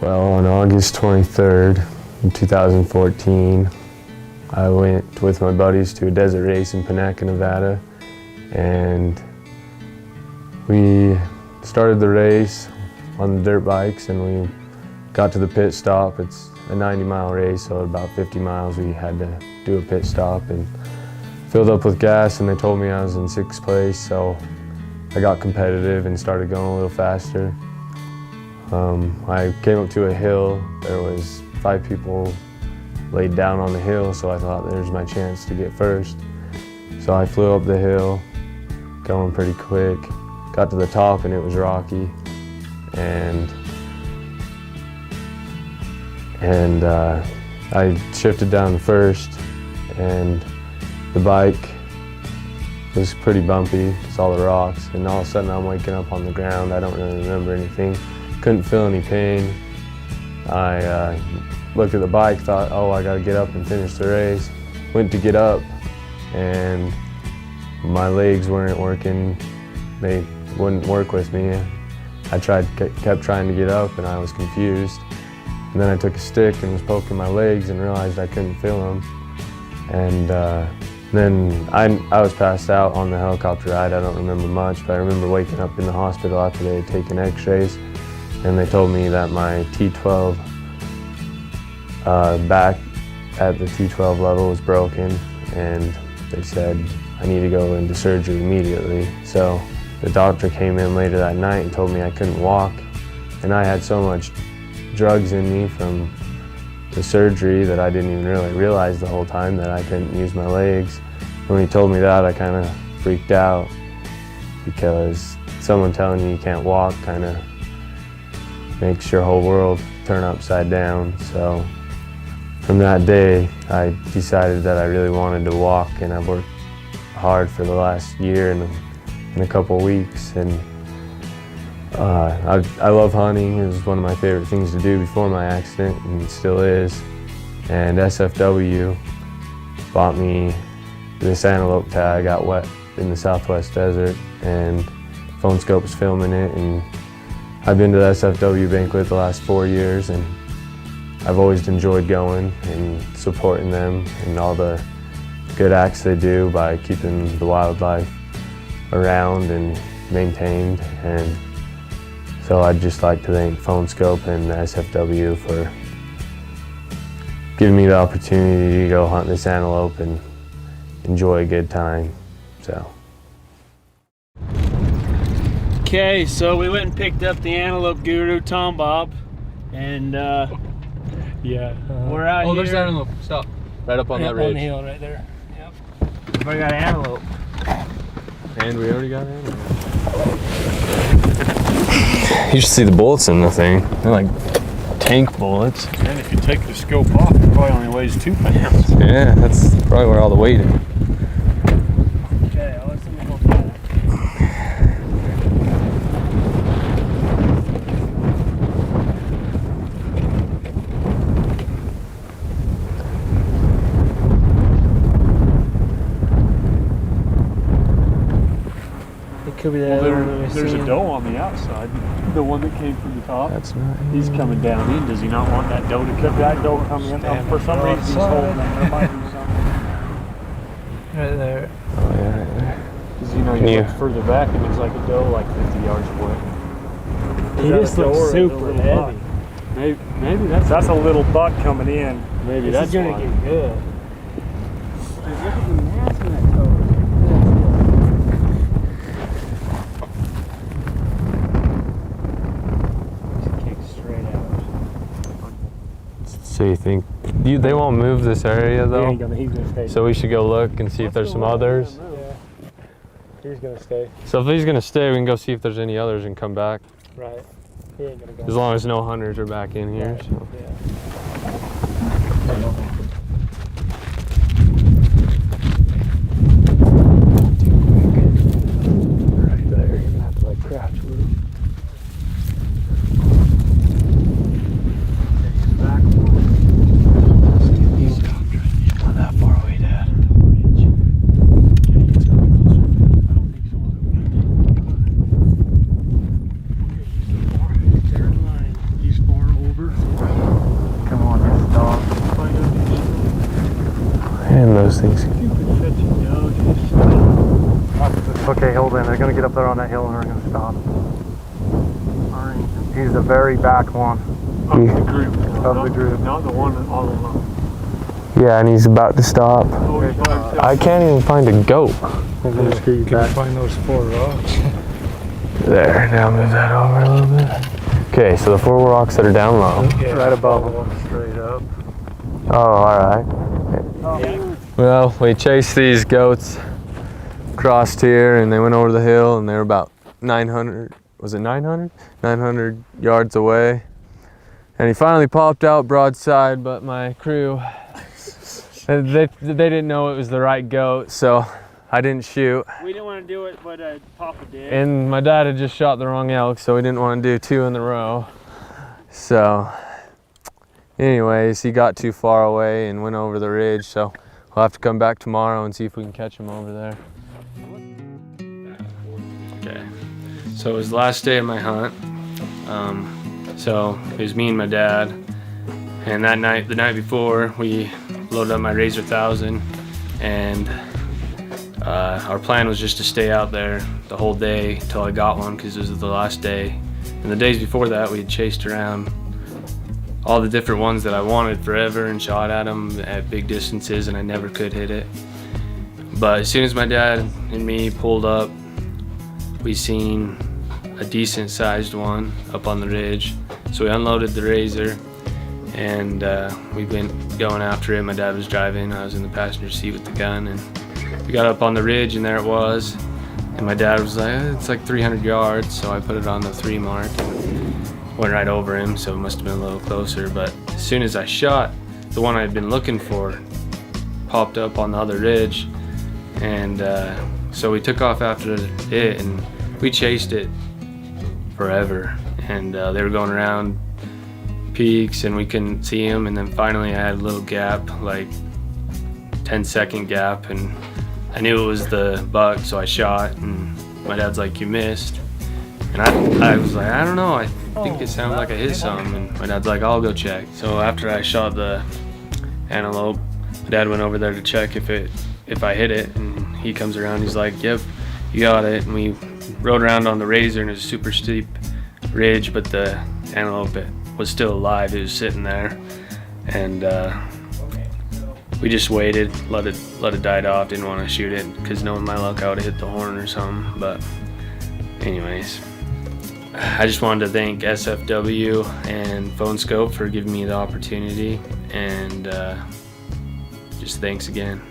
Well, on August 23rd, in 2014, I went with my buddies to a desert race in Panaca, Nevada, and we started the race on the dirt bikes, and we got to the pit stop. It's a 90-mile race, so at about 50 miles we had to do a pit stop, and filled up with gas, and they told me I was in 6th place, so I got competitive and started going a little faster. I came up to a hill. There was 5 people laid down on the hill, so I thought there's my chance to get first. So I flew up the hill, going pretty quick, got to the top and it was rocky, and I shifted down to first, and the bike was pretty bumpy. It's all the rocks, and all of a sudden I'm waking up on the ground. I don't really remember anything. Couldn't feel any pain. I looked at the bike, thought, oh, I gotta get up and finish the race. Went to get up, and my legs weren't working. They wouldn't work with me. I kept trying to get up, and I was confused. And then I took a stick and was poking my legs and realized I couldn't feel them. And then I was passed out on the helicopter ride. I don't remember much, but I remember waking up in the hospital after they had taken x-rays, and they told me that my T12 back at the T12 level was broken, and they said I need to go into surgery immediately. So the doctor came in later that night and told me I couldn't walk, and I had so much drugs in me from the surgery that I didn't even really realize the whole time that I couldn't use my legs. When he told me that, I kind of freaked out, because someone telling you can't walk kind of makes your whole world turn upside down. So from that day, I decided that I really wanted to walk, and I've worked hard for the last year and a couple weeks. And I love hunting. It was one of my favorite things to do before my accident, and it still is. And SFW bought me this antelope tag out west in the Southwest desert, and Phoneskope's filming it. And I've been to the SFW banquet the last 4 years, and I've always enjoyed going and supporting them and all the good acts they do by keeping the wildlife around and maintained. And so I'd just like to thank Phoneskope and the SFW for giving me the opportunity to go hunt this antelope and enjoy a good time. So. Okay, so we went and picked up the antelope guru, Tom Bob, and yeah, we're out here. Oh, there's the antelope. Stop. Right up on that ridge. On the hill right there. Yep. We got antelope. And we already got antelope. You should see the bullets in the thing. They're like tank bullets. And if you take the scope off, it probably only weighs 2 pounds. Yeah, that's probably where all the weight is. Okay, I'll let someone go for that. It could be that. Well, there's a doe on the outside. The one that came from the top. That's not. He's coming down in. Does he not want that doe to come? That doe come in. For some reason, he's holding them. There might be something. Right there. Oh yeah, right there. Because you look further back, it looks like a doe like 50 yards away. He just looks super heavy. Maybe that's a little buck coming in. Maybe This that's is gonna why. get good. Look at the mass in that coat. So you think they won't move this area though? He's gonna stay. So we should go look and see if there's some others. Yeah. He's gonna stay. So if he's gonna stay, we can go see if there's any others and come back. Right. He ain't gonna go. As long as no hunters are back in here. Right. So. Yeah. Right there, you're gonna have to like crouch a little. Not that far away, Dad. He's far over. those things. Okay, hold in. They're gonna get up there on that hill and they're gonna stop. Alright. He's the very back one Of the group. of the group. Not the one all alone. Yeah, and he's about to stop. Oh, he's by himself. I can't even find a goat. I'm gonna screw you Can you back. find those 4 rocks? There, now move that over a little bit. Okay, so the 4 rocks that are down low. Right above him. Straight up. Oh, alright. Well, we chased these goats, crossed here, and they went over the hill, and they were about 900, was it 900? 900 yards away. And he finally popped out broadside, but my crew, they didn't know it was the right goat, so I didn't shoot. We didn't want to do it, but Papa did. And my dad had just shot the wrong elk, so we didn't want to do 2 in a row. So anyways, he got too far away and went over the ridge, so we'll have to come back tomorrow and see if we can catch him over there. Okay, so it was the last day of my hunt. So it was me and my dad, and that night, the night before, we loaded up my Razor 1000, and our plan was just to stay out there the whole day until I got one, because it was the last day. And the days before that, we had chased around all the different ones that I wanted forever and shot at them at big distances, and I never could hit it. But as soon as my dad and me pulled up, we seen a decent sized one up on the ridge. So we unloaded the Razor, and we went going after it. My dad was driving, I was in the passenger seat with the gun, and we got up on the ridge, and there it was. And my dad was like, it's like 300 yards, so I put it on the 3 mark and went right over him, so it must have been a little closer. But as soon as I shot, the one I had been looking for popped up on the other ridge, and so we took off after it, and we chased it forever, and they were going around peaks and we couldn't see them, and then finally I had a little gap, like 10-second gap, and I knew it was the buck, so I shot, and my dad's like, you missed. And I was like, I don't know, I think it sounded like I hit something, and my dad's like, I'll go check. So after I shot the antelope, my dad went over there to check if I hit it, and he comes around, he's like, yep, you got it. And we rode around on the Razor, and it was a super steep ridge, but the antelope was still alive. It was sitting there, and we just waited, let it die off. Didn't want to shoot it because knowing my luck, I would have hit the horn or something. But anyways, I just wanted to thank SFW and Phoneskope for giving me the opportunity, and just thanks again.